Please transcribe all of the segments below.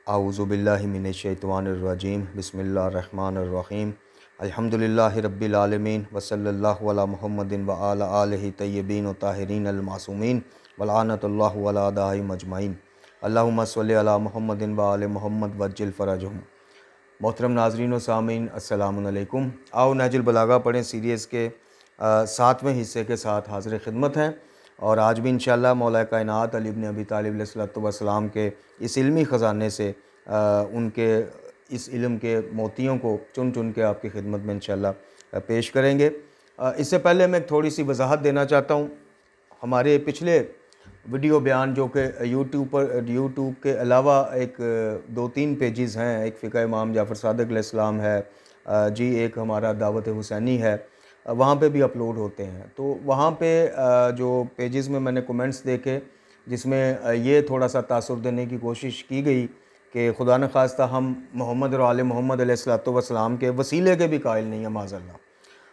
आऊज़ु बिल्लाहि मिनश्शैतानिर्रजीम बिस्मिल्लाहिर्रहमानिर्रहीम अल्हम्दुलिल्लाहि रब्बिल आलमीन व सल्लल्लाहु अला मुहम्मदिन व आला आलिहि तय्यबीन व ताहिरीन अल मासूमीन व लानतुल्लाहि अला अदाइहिम अजमईन अल्लाहुम्मा सल्लि अला मुहम्मदिन व आलि मुहम्मद वज्जिल फ़रजहुम। मोहतरम नाज़रीन व सामीन अस्सलामु अलैकुम। आओ नहजुल बलागा पढ़ें सीरीज़ के 7वें हिस्से के साथ हाज़िर खिदमत हैं और आज भी इंशाअल्लाह मौला कायनात अली इब्न अबी तालिब अलैहिस्सलातु वस्सलाम के इस इल्मी ख़जाने से उनके इस इल्म के मोतियों को चुन चुन के आपकी खिदमत में इंशाअल्लाह पेश करेंगे। इससे पहले मैं थोड़ी सी वजाहत देना चाहता हूँ। हमारे पिछले वीडियो बयान जो कि यूट्यूब के अलावा एक 2-3 पेजेस हैं, एक फ़िक़्ह इमाम जाफ़र सादिक़ अलैहिस्सलाम है जी, एक हमारा दावत हुसैनी है, वहाँ पे भी अपलोड होते हैं। तो वहाँ पे जो पेजेस में मैंने कमेंट्स देखे जिसमें ये थोड़ा सा तासुर देने की कोशिश की गई कि खुदा न खास्ता हम मोहम्मद और आले मोहम्मद अलैहिस्सलातु वस्सलाम के वसीले के भी कायल नहीं हैं माज़अल्लाह।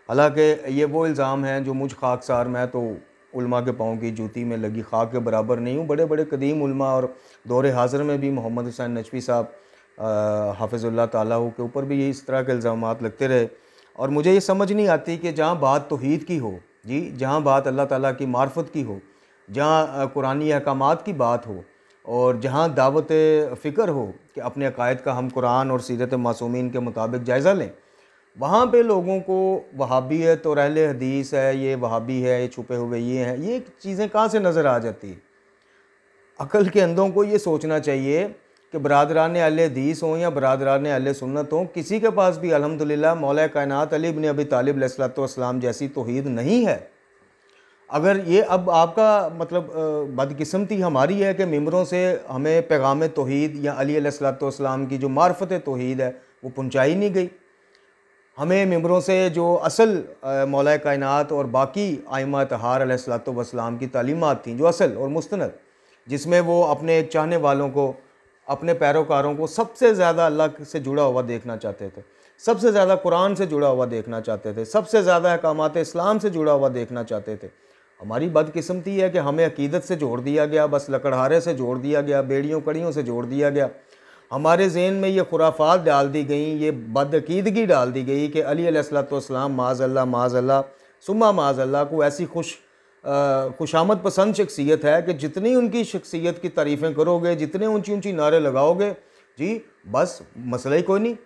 हालांकि ये वो इल्ज़ाम हैं जो मुझ खाकसार, मैं तो उलमा के पाँव की जूती में लगी खाक के बराबर नहीं हूँ। बड़े बड़े कदीम उलमा और दौर हाज़िर में भी मोहम्मद हुसैन नजफ़ी साहब हाफ़िज़ुल्लाह ताला के ऊपर भी इस तरह के इल्ज़ामात लगते रहे और मुझे ये समझ नहीं आती कि जहाँ बात तौहीद की हो जी, जहाँ बात अल्लाह ताला की मार्फत की हो, जहाँ कुरानी अहकामात की बात हो और जहाँ दावत फ़िक्र हो कि अपने अकायद का हम कुरान और सीरत मासूमीन के मुताबिक जायज़ा लें, वहाँ पे लोगों को वहाबियत और अहले हदीस है, ये वहाबी है, ये छुपे हुए ये हैं, ये चीज़ें कहाँ से नज़र आ जाती है। अकल के अंधों को ये सोचना चाहिए कि बरादरान अहले हदीस हों या बरादरान अहले सुन्नत हों, किसी के पास भी अल्हम्दुलिल्लाह मौला कायनात अली इब्न अबी तालिब अलैहिस्सलातु वस्सलाम जैसी तौहीद नहीं है। अगर ये अब आपका मतलब बदकिस्मती हमारी है कि मिंबरों से हमें पैगाम तौहीद या अली अलैहिस्सलातु वस्सलाम की जो मार्फत तौहीद है वो पहुँचाई नहीं गई। हमें मिंबरों से जो असल मौला कायनात और बाकी आइमा तहार अलैहिस्सलातु वस्सलाम की तालीमात थी, जो असल और मुस्तनद, जिसमें वो अपने चाहने वालों को, अपने पैरोकारों को सबसे ज़्यादा अल्लाह से जुड़ा हुआ देखना चाहते थे, सबसे ज़्यादा कुरान से जुड़ा हुआ देखना चाहते थे, सबसे ज़्यादा अहकामात इस्लाम से जुड़ा हुआ देखना चाहते थे। हमारी बदकिस्मती है कि हमें अकीदत से जोड़ दिया गया, बस लकड़हारे से जोड़ दिया गया, बेड़ियों कड़ियों से जोड़ दिया गया। हमारे ज़हन में ये खुराफात डाल दी गई, ये बदअकीदगी डाल दी गई कि अली अलैहिस्सलातु वस्सलाम माज़अल्लाह सुम्मा माज़अल्लाह को ऐसी खुशामद पसंद शख्सियत है कि जितनी उनकी शख्सियत की तारीफ़ें करोगे, जितने ऊंची ऊंची नारे लगाओगे जी, बस मसला ही कोई नहीं,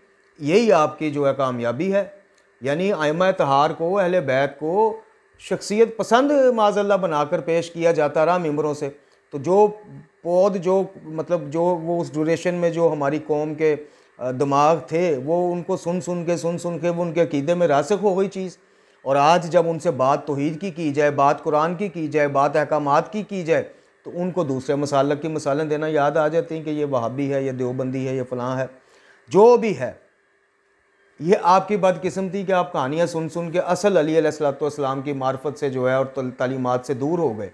यही आपकी जो है कामयाबी है। यानी आइमा तहार को, अहले बैत को शख्सियत पसंद माज़अल्लाह बनाकर पेश किया जाता रहा मिंबरों से। तो जो पौध, जो मतलब जो वो उस ड्यूरेशन में जो हमारी कौम के दिमाग थे, वो उनको सुन सुन के वो उनके अकीदे में रासिख हो गई चीज़। और आज जब उनसे बात तौहीद की जाए, बात कुरान की जाए, बात अहकामात की जाए, तो उनको दूसरे मसालक की मिसालें देना याद आ जाती हैं कि ये वहाबी है, ये देवबंदी है, ये फ़लाँ है। जो भी है, ये आपकी बदकिस्मती कि आप कहानियाँ सुन सुन के असल अली अलैहिस्सलातु वस्सलाम की मार्फत से जो है और तालीमात से दूर हो गए।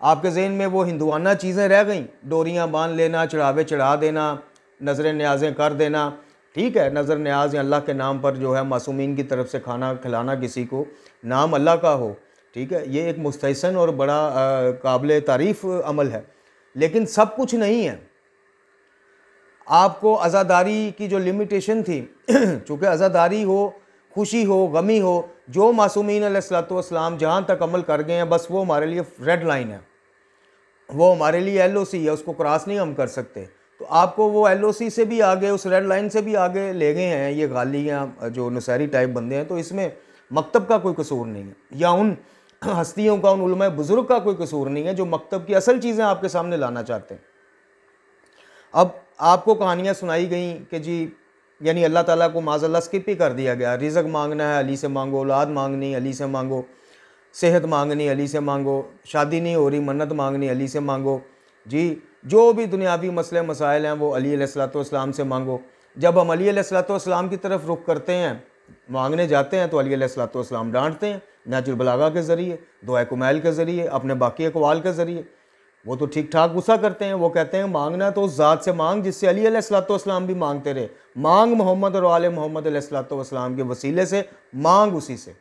आपके ज़हन में वो हिंदुआना चीज़ें रह गईं, डोरियाँ बांध लेना, चढ़ावे चढ़ा देना, नज़र न्याज़ें कर देना। ठीक है, नज़र न्याज या अल्लाह के नाम पर जो है मासूमीन की तरफ से खाना खिलाना किसी को, नाम अल्लाह का हो, ठीक है, ये एक मुस्तहसन और बड़ा काबिल तारीफ़ अमल है, लेकिन सब कुछ नहीं है। आपको अज़ादारी की जो लिमिटेशन थी चूँकि अज़ादारी हो, खुशी हो, गमी हो, जो मासूमीन अलैहिस्सलातु वस्सलाम जहाँ तक अमल कर गए हैं, बस वो हमारे लिए रेड लाइन है, वो हमारे लिए LOC है, उसको क्रॉस नहीं हम कर सकते। तो आपको वो LOC से भी आगे, उस रेड लाइन से भी आगे ले गए हैं ये गाली या जो नुसैरी टाइप बंदे हैं। तो इसमें मकतब का कोई कसूर नहीं है या उन हस्तियों का, उन उलमा बुज़ुर्ग का कोई कसूर नहीं है जो मकतब की असल चीज़ें आपके सामने लाना चाहते हैं। अब आपको कहानियाँ सुनाई गई कि जी, यानी अल्लाह ताला को माज़अल्लाह स्किप ही कर दिया गया। रिज़्क़ मांगना है, अली से मांगो, औलाद मांगनी, अली से मांगो, सेहत मांगनी, अली से मांगो, शादी नहीं हो रही, मन्नत मांगनी, अली से मांगो जी, जो भी दुनियावी मसले मसाइल हैं वो अली अलैहिस्सलातु वस्सलाम से मांगो। जब हम अली अलैहिस्सलातु वस्सलाम की तरफ रुख करते हैं, मांगने जाते हैं, तो अली अलैहिस्सलातु वस्सलाम डांटते हैं, नहजुल बलागा के ज़रिए, दुआ कुमैल के ज़रिए, अपने बाकी अक़वाल के ज़रिए। वो तो ठीक ठाक गुस्सा करते हैं, वो कहते हैं मांगना तो उस ज़ात से मांग जिससे अली अलैहिस्सलातु वस्सलाम भी मांगते रहे, मांग मोहम्मद और आले मोहम्मद अलैहिस्सलातु वस्सलाम के वसीले से, मांग उसी से।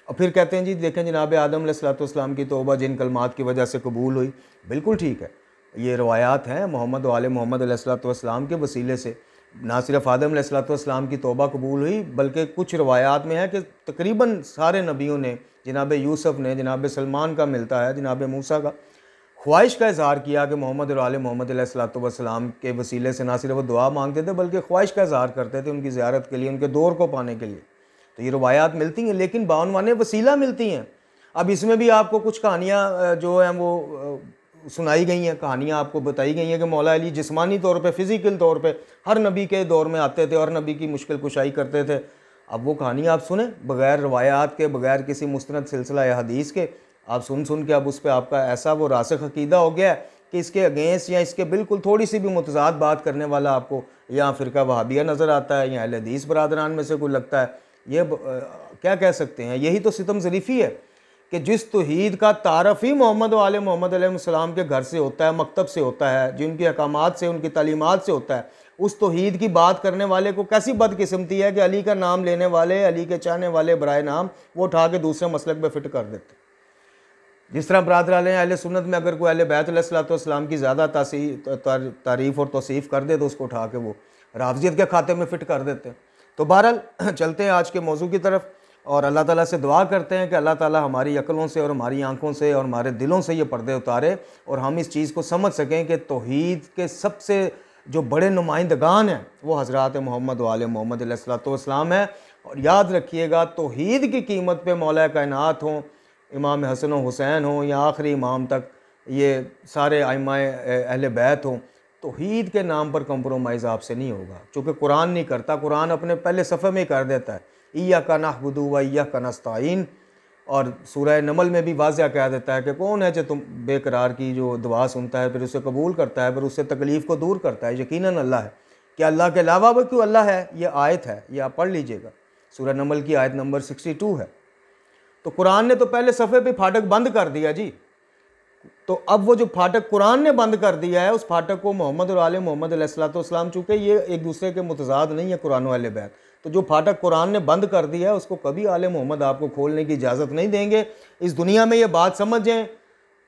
और फिर कहते हैं जी देखें जनाब आदम अलैहिस्सलातु वस्सलाम की तौबा जिन कलमात की वजह से कबूल हुई। बिल्कुल ठीक है, ये रवायात हैं मोहम्मद वाले मोहम्मद अलैहिस्सलाम के वसीले से। ना सिर्फ आदम अलैहिस्सलाम की तौबा कबूल हुई, बल्कि कुछ रवायात में है कि तकरीबन सारे नबियों ने, जनाब यूसुफ ने, जनाब सलमान का मिलता है, जनाब मूसा का, ख्वाहिश का इज़हार किया कि मोहम्मद वाले मोहम्मद अलैहिस्सलाम के वसीले से ना सिर्फ वो दुआ मांगते थे बल्कि ख्वाहिश का इज़हार करते थे उनकी ज़ियारत के लिए, उनके दौर को पाने के लिए। तो ये रवायात मिलती हैं, लेकिन बानवाने वसीला मिलती हैं। अब इसमें भी आपको कुछ कहानियाँ जो हैं वो सुनाई गई हैं, कहानियाँ आपको बताई गई हैं कि मौला अली जिस्मानी तौर पे, फ़िज़िकल तौर पे हर नबी के दौर में आते थे और नबी की मुश्किल कुशाई करते थे। अब वो कहानियाँ आप सुने बग़ैर रवायात के, बग़ैर किसी मुस्तनद सिलसिला या हदीस के, आप सुन के अब उस पर आपका ऐसा वो रासिख़ अक़ीदा हो गया है कि इसके अगेंस्ट या इसके बिल्कुल थोड़ी सी भी मुतज़ाद बात करने वाला आपको या फ़िरका वहाबिया नज़र आता है या अहले हदीस बरादरान में से कोई लगता है। ये क्या कह सकते हैं, यही तो सितम ज़रीफ़ी है कि जिस तौहीद का तारफ़ ही मोहम्मद वाले मोहम्मद अलैहिस्सलाम के घर से होता है, मकतब से होता है, जिनकी अहकामात से, उनकी तालीमात से होता है, उस तौहीद की बात करने वाले को कैसी बदकिस्मती है कि अली का नाम लेने वाले, अली के चाहने वाले बराए नाम वो उठा के दूसरे मसलक पे फिट कर देते। जिस तरह बरादरान अहले सुन्नत में अगर कोई अहले बैत अलैहिस्सलाम की ज़्यादा तारीफ़ और तौसीफ़ कर दे तो उसको उठा के वो राफ़ज़ियत के खाते में फ़िट कर देते। तो बहरहाल चलते हैं आज के मौजू की तरफ और अल्लाह ताला से दुआ करते हैं कि अल्लाह ताला हमारी अक़लों से और हमारी आँखों से और हमारे दिलों से ये पर्दे उतारे और हम इस चीज़ को समझ सकें कि तौहीद के सबसे जो बड़े नुमाइंदगान हैं वो हज़रात मोहम्मद वाले मोहम्मद अलैहिस्सलाम है। और याद रखिएगा, तौहीद की कीमत पे मौला कायनात हों, इमाम हसन व हुसैन हों या आखिरी इमाम तक ये सारे आइमाए अहले बैत हों, तौहीद के नाम पर कंप्रोमाइज़ आपसे नहीं होगा। चूँकि कुरान नहीं करता, कुरान अपने पहले सफ़े में ही कर देता है इय्याका नअबुदु व इय्याका नस्तईन। और सूरह नमल में भी वाज़िया कह देता है कि कौन है जो तुम बेकरार की जो दुआ सुनता है, फिर उसे कबूल करता है, फिर उससे तकलीफ़ को दूर करता है। यकीनन अल्लाह है। कि अल्लाह के अलावा वो क्यों अल्लाह है, ये आयत है, ये आप पढ़ लीजिएगा, सूरह नमल की आयत नंबर 62 है। तो कुरान ने तो पहले सफ़े पे फाटक बंद कर दिया जी। तो अब वो जो फाटक कुरान ने बंद कर दिया है, उस फाटक को मोहम्मद और आले मोहम्मद अलैहिस्सलाम, चूँकि ये एक दूसरे के मुतज़ाद नहीं है कुरान व अहले बैत, तो जो फाटक कुरान ने बंद कर दिया है उसको कभी आले मोहम्मद आपको खोलने की इजाज़त नहीं देंगे। इस दुनिया में ये बात समझ जाएँ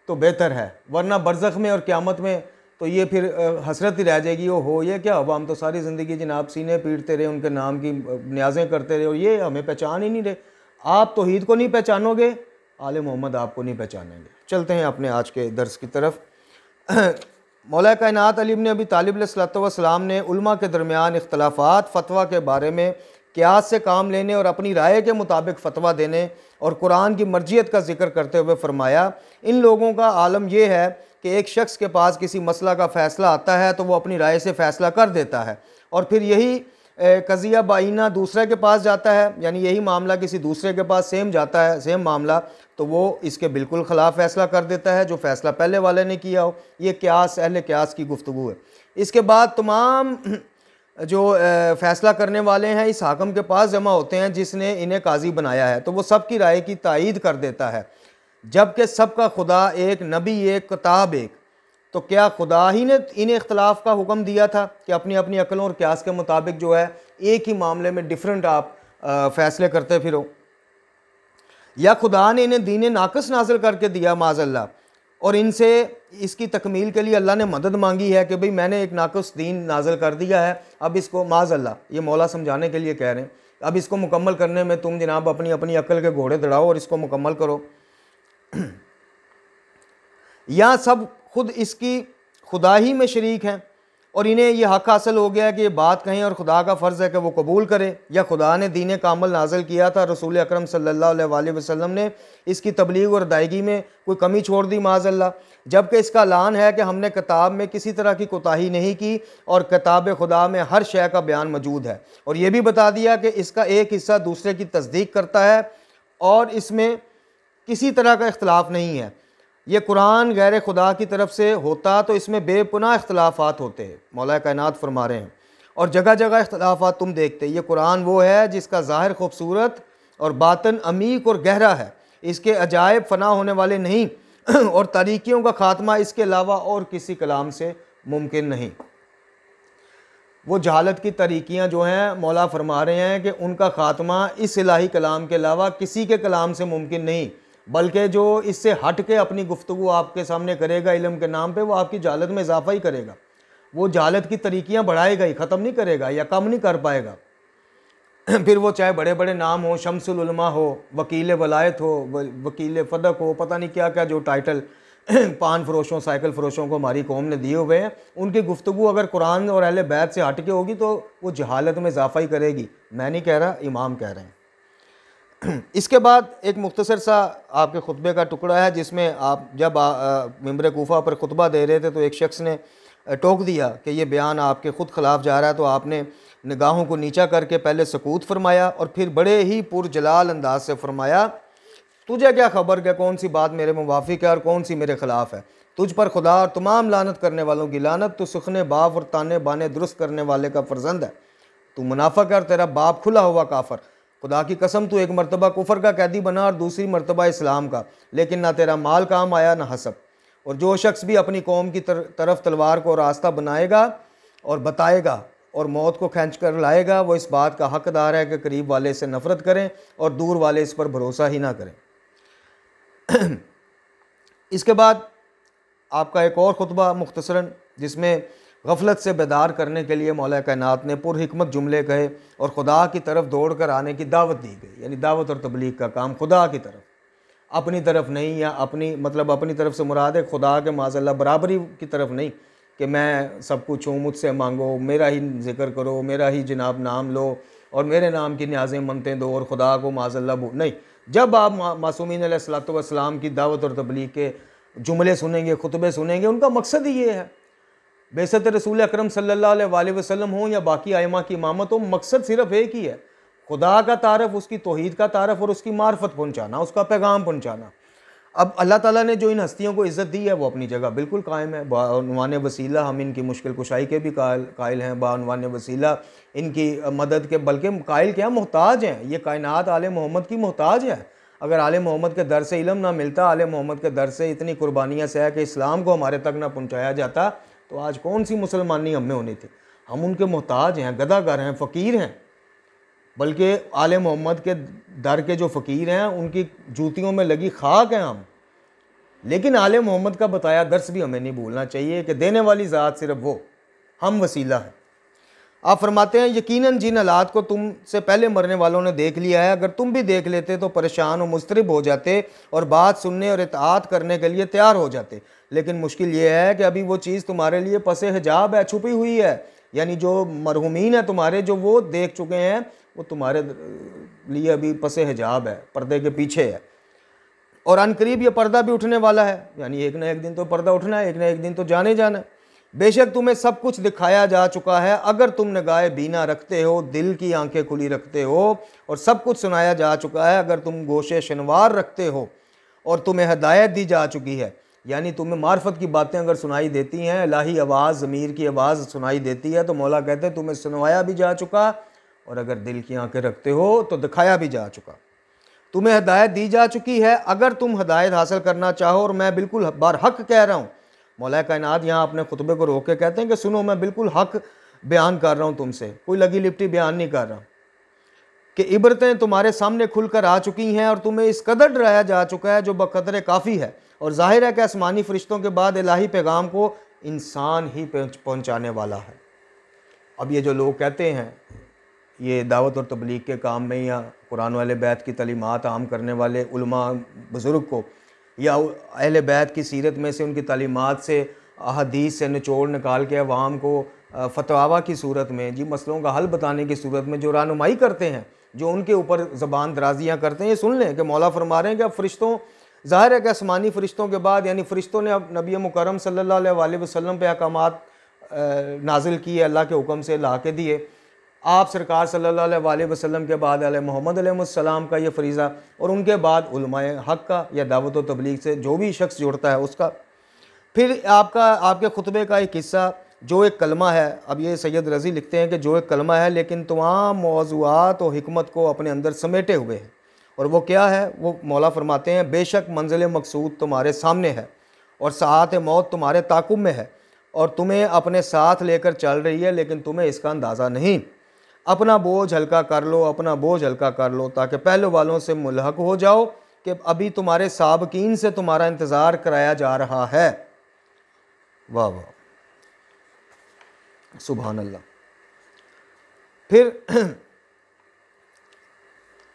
तो बेहतर है, वरना बरज़ख में और क़यामत में तो ये फिर हसरत ही रह जाएगी। वो हो ये क्या हुआ, हम तो सारी ज़िंदगी जनाब सीने पीटते रहे, उनके नाम की न्याज़ें करते रहे और ये हमें पहचान ही नहीं रहे। आप तौहीद को नहीं पहचानोगे, आले मोहम्मद आपको नहीं पहचानेंगे। चलते हैं अपने आज के दर्स की तरफ। मौला कायनात अली इब्न अबी तालिब अलैहिस्सलाम ने उलमा के दरमियान इख्तलाफात फ़तवा के बारे में क़ियास से काम लेने और अपनी राय के मुताबिक फ़तवा देने और कुरान की मर्जियत का जिक्र करते हुए फ़रमाया, इन लोगों का आलम यह है कि एक शख्स के पास किसी मसला का फ़ैसला आता है तो वो अपनी राय से फ़ैसला कर देता है और फिर यही कज़िया बाइना दूसरे के पास जाता है, यानी यही मामला किसी दूसरे के पास सेम जाता है, सेम मामला, तो वो इसके बिल्कुल ख़िलाफ़ फ़ैसला कर देता है जो फ़ैसला पहले वाले ने किया हो। ये क़ियास, अहले क़ियास की गुफ्तगू है। इसके बाद तमाम जो फ़ैसला करने वाले हैं इस हाकम के पास जमा होते हैं जिसने इन्हें काजी बनाया है, तो वो सबकी राय की तायीद कर देता है, जबकि सबका खुदा एक, नबी एक, किताब एक। तो क्या खुदा ही ने इन्हें इख्तलाफ का हुक्म दिया था कि अपनी अपनी अकलों और क़ियास के मुताबिक जो है एक ही मामले में डिफरेंट आप फ़ैसले करते फिरो, या खुदा ने इन्हें दीन नाक़िस नाज़िल करके दिया माज़अल्लाह और इनसे इसकी तकमील के लिए अल्लाह ने मदद मांगी है कि भाई मैंने एक नाक़िस दीन नाज़िल कर दिया है, अब इसको माज़अल्लाह, ये मौला समझाने के लिए कह रहे हैं, अब इसको मुकम्मल करने में तुम जनाब अपनी अपनी अकल के घोड़े दौड़ाओ और इसको मुकम्मल करो। या सब खुद इसकी खुदा ही में शरीक हैं और इन्हें यह हक़ हासिल हो गया है कि ये बात कहें और खुदा का फ़र्ज़ है कि वो कबूल करे, या खुदा ने दीन कामिल नाज़िल किया था, रसूल अकरम सल्लल्लाहु अलैहि वसल्लम ने इसकी तबलीग और अदायगी में कोई कमी छोड़ दी माज़अल्लाह, जबकि इसका ऐलान है कि हमने किताब में किसी तरह की कोताही नहीं की और किताब खुदा में हर शय का बयान मौजूद है। और ये भी बता दिया कि इसका एक हिस्सा दूसरे की तस्दीक करता है और इसमें किसी तरह का इख्तलाफ नहीं है। ये कुरान गैर खुदा की तरफ से होता तो इसमें बेपनाह इख्तलाफात होते हैं, मौला कायनात फरमा रहे हैं, और जगह जगह इख्तलाफात तुम देखते। ये कुरान वो है जिसका ज़ाहिर खूबसूरत और बातन अमीक और गहरा है, इसके अजायब फना होने वाले नहीं और तारीकियों का ख़ात्मा इसके अलावा और किसी कलाम से मुमकिन नहीं। वो जहालत की तारीकियाँ जो हैं मौला फरमा रहे हैं कि उनका ख़ात्मा इस इलाही कलाम के अलावा किसी के कलाम से मुमकिन नहीं, बल्कि जो इससे हट के अपनी गुफ्तगू आपके सामने करेगा इल्म के नाम पे, वो आपकी जहालत में इजाफा ही करेगा। वो जहालत की तरीकियाँ बढ़ाएगा ही, ख़त्म नहीं करेगा या कम नहीं कर पाएगा। फिर वो चाहे बड़े बड़े नाम हो, शम्सुल उलमा हो, वकील वलायत हो, वकील फ़दक हो, पता नहीं क्या क्या जो टाइटल पान फरोशों, साइकिल फरोशों को हमारी कौम ने दिए हुए हैं, उनकी गुफ्तगू अगर कुरान और अहले बैत से हट के होगी तो वो जहालत में इजाफा ही करेगी। मैं नहीं कह रहा, इमाम कह रहे हैं। इसके बाद एक मुख्तसर सा आपके खुतबे का टुकड़ा है, जिसमें आप जब मिंबर कूफा पर खुतबा दे रहे थे तो एक शख्स ने टोक दिया कि ये बयान आपके ख़ुद ख़िलाफ़ जा रहा है, तो आपने निगाहों को नीचा करके पहले सकूत फरमाया और फिर बड़े ही पुरजलाल अंदाज से फरमाया, तुझे क्या खबर कि कौन सी बात मेरे मुवाफिक है और कौन सी मेरे ख़िलाफ़ है। तुझ पर खुदा और तमाम लानत करने वालों की लानत। तो सुखने बाप और ताने बाने दुरुस्त करने वाले का फर्जंद है। तू मुनाफिक है और तेरा बाप खुला हुआ काफर। खुदा की कसम तू एक मरतबा कुफर का कैदी बना और दूसरी मरतबा इस्लाम का, लेकिन ना तेरा माल काम आया ना हसब। और जो शख्स भी अपनी कौम की तरफ तलवार को रास्ता बनाएगा और बताएगा और मौत को खींच कर लाएगा, वो इस बात का हकदार है कि करीब वाले से नफ़रत करें और दूर वाले इस पर भरोसा ही ना करें। इसके बाद आपका एक और खुतबा मुख्तसरन, जिसमें गफलत से बेदार करने के लिए मौला कायनात ने पुरहिकमत जुमले कहे और खुदा की तरफ दौड़ कर आने की दावत दी गई। यानी दावत और तबलीग का काम खुदा की तरफ, अपनी तरफ नहीं, या अपनी तरफ से मुराद है खुदा के माज़अल्लाह बराबरी की तरफ नहीं कि मैं सब कुछ हूँ, मुझसे मांगो, मेरा ही जिक्र करो, मेरा ही जनाब नाम लो और मेरे नाम की न्याज़ें मनते दो और खुदा को माज़अल्लाह नहीं। जब आप मासूमीन अलैहिस्सलातु वस्सलाम की दावत और तबलीग के जुमले सुनेंगे, खुतबे सुनेंगे, उनका मकसद ही ये है, बेशत रसूल अकरम सल्लल्लाहु अलैहि वसल्लम हो या बाकी आइमा की इमामत हो, मकसद सिर्फ एक ही है, खुदा का तारफ़, उसकी तौहीद का तारफ़ और उसकी मार्फत पहुँचाना, उसका पैगाम पहुँचाना। अब अल्लाह ताला ने जो इन हस्तियों को इज़्ज़त दी है वो अपनी जगह बिल्कुल कायम है। बाउनवान वसीला हम इनकी मुश्किल कुशाई के भी कायल हैं, बाउनवान वसीला इनकी मदद के, बल्कि कायल क्या, मोहताज हैं। ये कायनात आले मोहम्मद की मोहताज है। अगर आले मोहम्मद के दर से इल्म ना मिलता, आले मोहम्मद के दर से इतनी कुर्बानियाँ से है कि इस्लाम को हमारे तक ना पहुँचाया जाता, तो आज कौन सी मुसलमानी हमें होनी थी। हम उनके मोहताज हैं, गदागर हैं, फ़कीर हैं। बल्कि आले मोहम्मद के दर के जो फ़कीर हैं उनकी जूतियों में लगी खाक हैं हम। लेकिन आले मोहम्मद का बताया दर्स भी हमें नहीं भूलना चाहिए कि देने वाली ज़ात सिर्फ वो, हम वसीला हैं। आप फरमाते हैं, यकीनन जिन हालात को तुमसे पहले मरने वालों ने देख लिया है, अगर तुम भी देख लेते तो परेशान और मुस्तरिब हो जाते और बात सुनने और इताअत करने के लिए तैयार हो जाते। लेकिन मुश्किल ये है कि अभी वो चीज़ तुम्हारे लिए पसे हिजाब है, छुपी हुई है। यानी जो मरहुमीन है तुम्हारे, जो वो देख चुके हैं, वो तुम्हारे लिए अभी पसे हिजाब है, पर्दे के पीछे है। और अनकरीब ये पर्दा भी उठने वाला है, यानी एक ना एक दिन तो पर्दा उठना है, एक ना एक दिन तो जाने जाना है। बेशक तुम्हें सब कुछ दिखाया जा चुका है, अगर तुम निगाह बीना रखते हो, दिल की आंखें खुली रखते हो, और सब कुछ सुनाया जा चुका है अगर तुम गोशे शनवार रखते हो, और तुम्हें हदायत दी जा चुकी है। यानी तुम्हें मार्फत की बातें अगर सुनाई देती हैं, इलाही आवाज़, ज़मीर की आवाज़ सुनाई देती है, तो मौला कहते हैं तुम्हें सुनवाया भी जा चुका, और अगर दिल की आंखें रखते हो तो दिखाया भी जा चुका। तुम्हें हदायत दी जा चुकी है अगर तुम हदायत हासिल करना चाहो, और मैं बिल्कुल बारहक कह रहा हूँ। मौला कायनात यहाँ अपने खुतबे को रोक के कहते हैं कि सुनो, मैं बिल्कुल हक बयान कर रहा हूँ तुमसे, कोई लगी लिपटी बयान नहीं कर रहा, कि इबरतें तुम्हारे सामने खुलकर आ चुकी हैं और तुम्हें इस कदर डराया जा चुका है जो बकदर काफ़ी है। और जाहिर है कि आसमानी फरिश्तों के बाद इलाही पैगाम को इंसान ही पहुँचाने वाला है। अब ये जो लोग कहते हैं ये दावत और तबलीग के काम में या कुरान वाले बैत की तालीमात आम करने वाले उलमा बुज़ुर्ग को या अहले बैत की सीरत में से उनकी तालीमात से अहदीस से निचोड़ निकाल के अवाम को फतवा की सूरत में, जी मसलों का हल बताने की सूरत में जो रहनुमाई करते हैं, जो उनके ऊपर ज़बान दराजियाँ करते हैं, ये सुन लें कि मौला फरमा रहे हैं कि अब फ़रिश्तों, ज़ाहिर है कि आसमानी फ़रिश्तों के बाद यानी फ़रिश्तों ने अब नबी मुकर्रम सल्लल्लाहु अलैहि वसल्लम पे अहकामात नाजिल किए, अल्लाह के हुक्म से ला के दिए। आप सरकार सल्लल्लाहु अलैहि वसल्लम के बाद आले मोहम्मद अलैहिस्सलाम का ये फरीज़ा, और उनके बाद उलमाए हक़ का या दावत व तबलीग से जो भी शख्स जुड़ता है उसका। फिर आपके खुतबे का एक हिस्सा जो एक कलमा है, अब ये सैयद रज़ी लिखते हैं कि जो एक कलमा है लेकिन तमाम मौज़ूआत और हिकमत को अपने अंदर समेटे हुए है। और वो क्या है, वो मौला फरमाते हैं, बेशक मंजिल मकसूद तुम्हारे सामने है और साथ मौत तुम्हारे ताक़ुब में है और तुम्हें अपने साथ लेकर चल रही है, लेकिन तुम्हें इसका अंदाज़ा नहीं। अपना बोझ हल्का कर लो, अपना बोझ हल्का कर लो, ताकि पहले वालों से मुल्हक हो जाओ कि अभी तुम्हारे साबकीन से तुम्हारा इंतज़ार कराया जा रहा है। वाह वाह, सुभान अल्लाह। फिर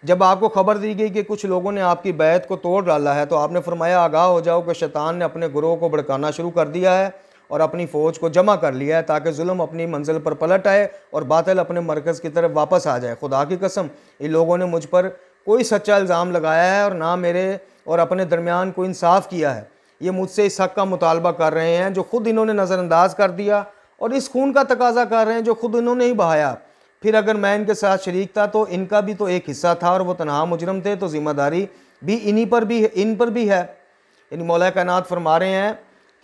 जब आपको खबर दी गई कि कुछ लोगों ने आपकी बैत को तोड़ डाला है, तो आपने फरमाया आगाह हो जाओ कि शैतान ने अपने गुरोह को भड़काना शुरू कर दिया है और अपनी फ़ौज को जमा कर लिया है, ताकि जुल्म अपनी मंजिल पर पलट आए और बातिल अपने मरकज़ की तरफ वापस आ जाए। खुदा की कसम, इन लोगों ने मुझ पर कोई सच्चा इल्ज़ाम लगाया है और ना मेरे और अपने दरमियान कोई इंसाफ किया है। ये मुझसे इस हक़ का मुतालबा कर रहे हैं जो ख़ुद इन्होंने नज़रअंदाज कर दिया, और इस खून का तकाजा कर रहे हैं जो ख़ुद इन्होंने ही बहाया। फिर अगर मैं इनके साथ शरीक था तो इनका भी तो एक हिस्सा था और वो तनहा मुजरम थे, तो ज़िम्मेदारी भी इन पर भी है। यानी मौला कायनात फरमा रहे हैं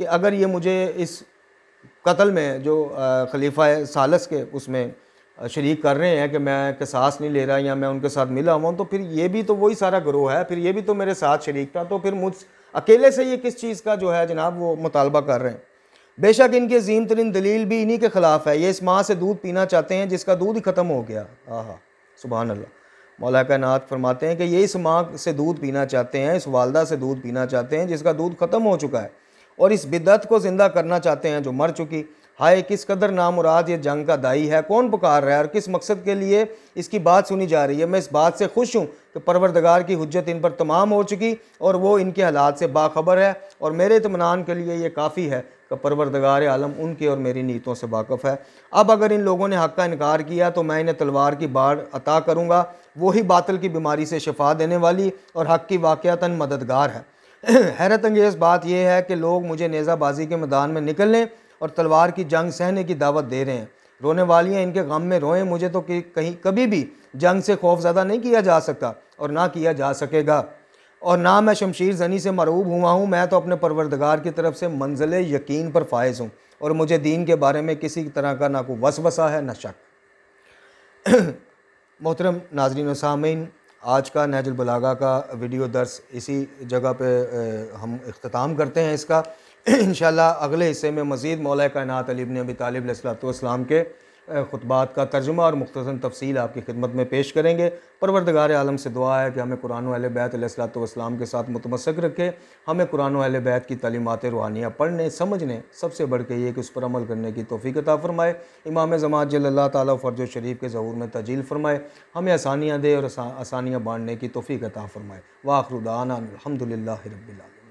कि अगर ये मुझे इस कत्ल में जो खलीफा सालस के उसमें शरीक कर रहे हैं कि मैं किसास नहीं ले रहा या मैं उनके साथ मिला हुआ हूँ, तो फिर ये भी तो वही सारा गिरोह है, फिर ये भी तो मेरे साथ शरीक था, तो फिर मुझ अकेले से ये किस चीज़ का जो है जनाब वो मुतालबा कर रहे हैं। बेशक इनकी अजीम तरीन दलील भी इन्हीं के ख़िलाफ़ है। ये इस माँ से दूध पीना चाहते हैं जिसका दूध ही ख़त्म हो गया। आहा, सुभान अल्लाह। मौला कायनात फरमाते हैं कि ये इस माँ से दूध पीना चाहते हैं, इस वालदा से दूध पीना चाहते हैं जिसका दूध ख़त्म हो चुका है, और इस बिदअत को ज़िंदा करना चाहते हैं जो मर चुकी। हाय किस कदर नामुराद ये जंग का दाई है, कौन पुकार रहा है और किस मकसद के लिए इसकी बात सुनी जा रही है। मैं इस बात से खुश हूँ कि परवरदिगार की हुज्जत इन पर तमाम हो चुकी और वो इनके हालात से बाखबर है, और मेरे इत्मीनान के लिए ये काफ़ी है कि परवरदिगार आलम उनके और मेरी नीयतों से वाकिफ़ है। अब अगर इन लोगों ने हक़ का इनकार किया तो मैं इन्हें तलवार की बाढ़ अता करूँगा, वही बातिल की बीमारी से शिफा देने वाली और हक़ की वाक़यातन मददगार है। हैरत अंगेज़ बात यह है कि लोग मुझे नेज़ाबाजी के मैदान में निकलने और तलवार की जंग सहने की दावत दे रहे हैं। रोने वालियाँ इनके गम में रोएं, मुझे तो कहीं कभी भी जंग से खौफज़दा नहीं किया जा सकता और ना किया जा सकेगा, और ना मैं शमशीर जनी से मरूब हुआ हूँ। मैं तो अपने परवरदिगार की तरफ से मंजिल यकीन पर फायज़ हूँ और मुझे दीन के बारे में किसी तरह का ना कोई वसवसा है न शक। मोहतरम नाज़रीन व सामीन, आज का नहजुल बलागा का वीडियो दर्स इसी जगह पे हम इख्तिताम करते हैं इसका। इंशाअल्लाह अगले हिस्से में मज़ीद मौला कायनात अली इब्न अबी तालिब अलैहिस्सलाम के खुतबात का तर्जुमा और मुख्तसर तफसील आपकी खिदमत में पेश करेंगे। परवरदिगार आलम से दुआ है कि हमें कुरान व अहले बैत अलैहिस्सलाम के साथ मुतमस्सक रखे, हमें कुरान व अहले बैत की तालीमात रूहानिया पढ़ने समझने, सबसे बढ़ के ये कि उस पर अमल करने की तौफीक अता फ़रमाए। इमाम ज़मात जल्लल्लाहु ताला फ़र्ज शरीफ के ज़हूर में तजील फ़रमाए, हमें आसानियाँ दे और आसानियाँ बाँटने की तौफीक अता फ़रमाए। व आखिरु दावाना अनिल हम्दुलिल्लाहि रब्बिल आलमीन।